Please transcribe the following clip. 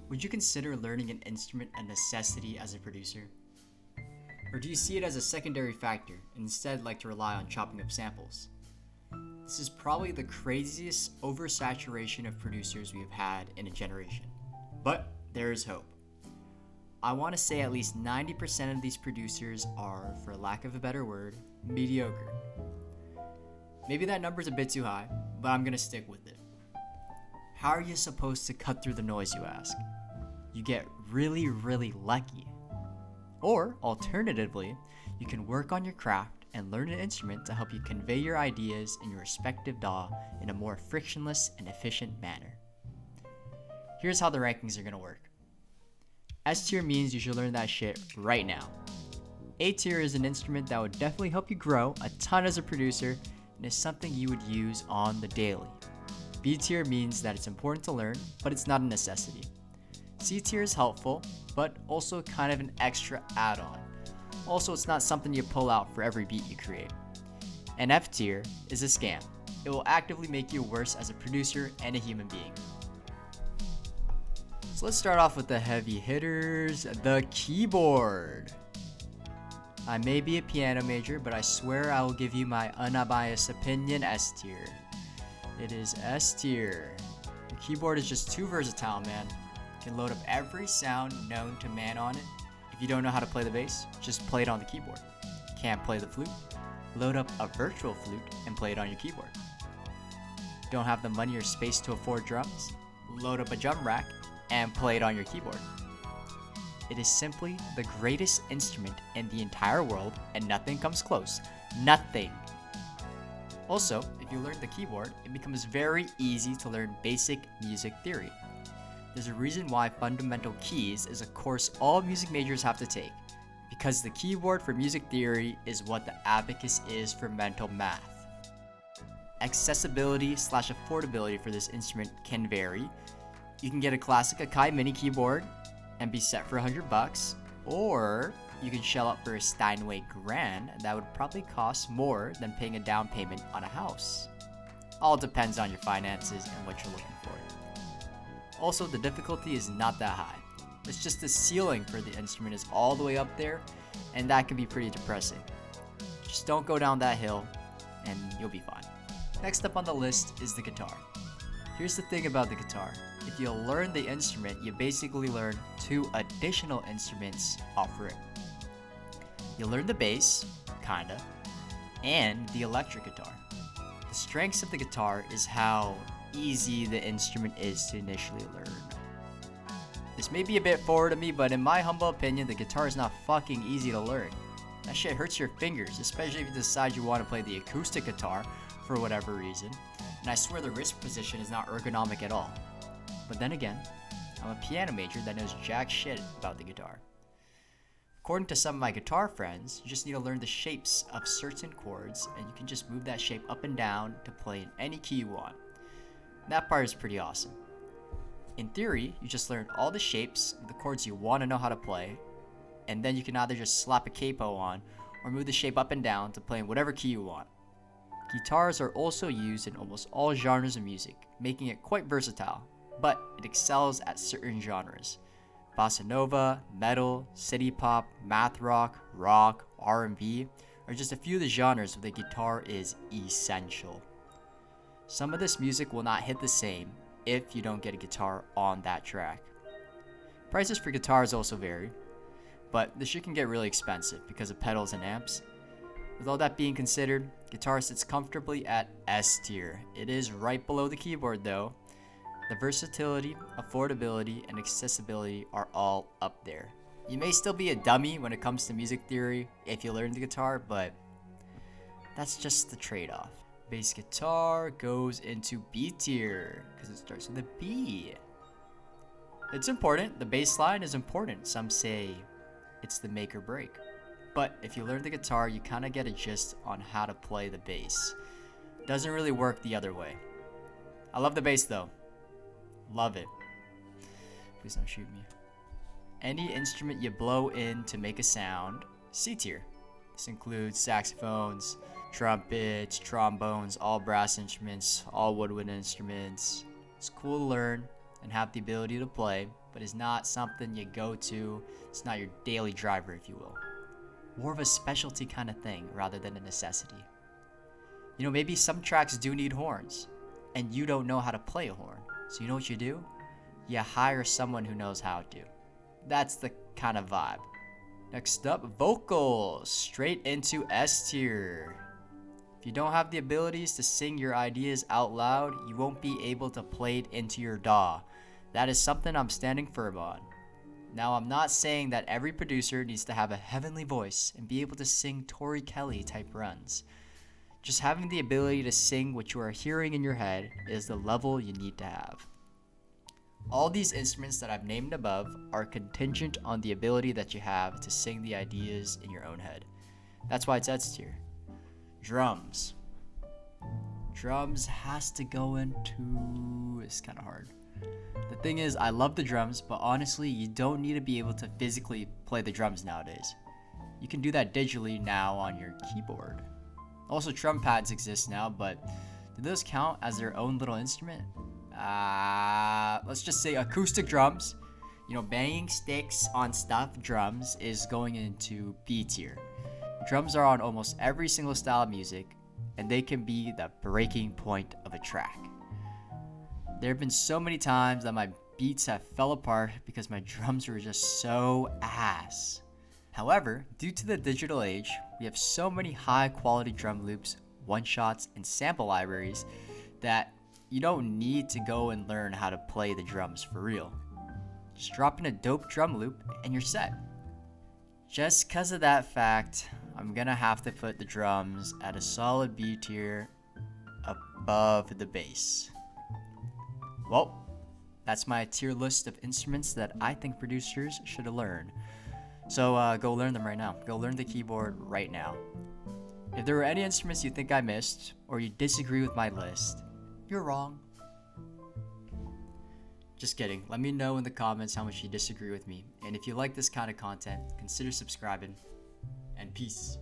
Would you consider learning an instrument a necessity as a producer? Or do you see it as a secondary factor and instead like to rely on chopping up samples? This is probably the craziest oversaturation of producers we have had in a generation. But there is hope. I want to say at least 90% of these producers are, for lack of a better word, mediocre. Maybe that number's a bit too high, but I'm gonna stick with it. How are you supposed to cut through the noise, you ask? You get really, really lucky. Or, alternatively, you can work on your craft and learn an instrument to help you convey your ideas in your respective DAW in a more frictionless and efficient manner. Here's how the rankings are gonna work. S tier means you should learn that shit right now. A tier is an instrument that would definitely help you grow a ton as a producer and is something you would use on the daily. B tier means that it's important to learn, but it's not a necessity. C tier is helpful, but also kind of an extra add-on. Also, it's not something you pull out for every beat you create. And F tier is a scam. It will actively make you worse as a producer and a human being. So let's start off with the heavy hitters, the keyboard. I may be a piano major, but I swear I will give you my unbiased opinion, S tier. It is S tier. The keyboard is just too versatile, man. You can load up every sound known to man on it. If you don't know how to play the bass, just play it on the keyboard. Can't play the flute? Load up a virtual flute and play it on your keyboard. Don't have the money or space to afford drums? Load up a drum rack and play it on your keyboard. It is simply the greatest instrument in the entire world, and nothing comes close. Nothing. Also, if you learn the keyboard, it becomes very easy to learn basic music theory. There's a reason why fundamental keys is a course all music majors have to take, because the keyboard for music theory is what the abacus is for mental math. Accessibility/affordability for this instrument can vary. You can get a classic Akai mini keyboard and be set for $100, or you can shell out for a Steinway Grand that would probably cost more than paying a down payment on a house. All depends on your finances and what you're looking for. Also, the difficulty is not that high. It's just the ceiling for the instrument is all the way up there, and that can be pretty depressing. Just don't go down that hill, and you'll be fine. Next up on the list is the guitar. Here's the thing about the guitar. If you learn the instrument, you basically learn 2 additional instruments off rip. You learn the bass, kinda, and the electric guitar. The strengths of the guitar is how easy the instrument is to initially learn. This may be a bit forward of me, but in my humble opinion, the guitar is not fucking easy to learn. That shit hurts your fingers, especially if you decide you want to play the acoustic guitar for whatever reason. And I swear the wrist position is not ergonomic at all. But then again, I'm a piano major that knows jack shit about the guitar. According to some of my guitar friends, you just need to learn the shapes of certain chords, and you can just move that shape up and down to play in any key you want. That part is pretty awesome. In theory, you just learn all the shapes of the chords you want to know how to play, and then you can either just slap a capo on or move the shape up and down to play in whatever key you want. Guitars are also used in almost all genres of music, making it quite versatile, but it excels at certain genres. Bossa nova, metal, city pop, math rock, R&B are just a few of the genres where the guitar is essential. Some of this music will not hit the same if you don't get a guitar on that track. Prices for guitars also vary, but this shit can get really expensive because of pedals and amps. With all that being considered, guitar sits comfortably at S tier. It is right below the keyboard though. The versatility, affordability, and accessibility are all up there. You may still be a dummy when it comes to music theory if you learn the guitar, but that's just the trade-off. Bass guitar goes into B tier because it starts with a B. It's important. The bass line is important. Some say it's the make or break. But if you learn the guitar, you kind of get a gist on how to play the bass. Doesn't really work the other way. I love the bass though. Love it. Please don't shoot me. Any instrument you blow in to make a sound, C tier. This includes saxophones, trumpets, trombones, all brass instruments, all woodwind instruments. It's cool to learn and have the ability to play, but is not something you go to. It's not your daily driver, if you will. More of a specialty kind of thing rather than a necessity. You know, maybe some tracks do need horns, and you don't know how to play a horn. So you know what you do? You hire someone who knows how to. That's the kind of vibe. Next up, vocals. Straight into S tier. If you don't have the abilities to sing your ideas out loud, you won't be able to play it into your DAW. That is something I'm standing firm on. Now, I'm not saying that every producer needs to have a heavenly voice and be able to sing Tori Kelly type runs. Just having the ability to sing what you are hearing in your head is the level you need to have. All these instruments that I've named above are contingent on the ability that you have to sing the ideas in your own head. That's why it's S tier. Drums. Drums has to go into... It's kind of hard. The thing is, I love the drums, but honestly, you don't need to be able to physically play the drums nowadays. You can do that digitally now on your keyboard. Also, drum pads exist now, but do those count as their own little instrument? Let's just say acoustic drums. You know, banging sticks on stuffed drums is going into B tier. Drums are on almost every single style of music, and they can be the breaking point of a track. There have been so many times that my beats have fell apart because my drums were just so ass. However, due to the digital age, we have so many high quality drum loops, one-shots, and sample libraries that you don't need to go and learn how to play the drums for real. Just drop in a dope drum loop and you're set. Just because of that fact, I'm gonna have to put the drums at a solid B tier above the bass. Well, that's my tier list of instruments that I think producers should learn. So go learn them right now. Go learn the keyboard right now. If there were any instruments you think I missed, or you disagree with my list, you're wrong. Just kidding. Let me know in the comments how much you disagree with me. And if you like this kind of content, consider subscribing. And peace.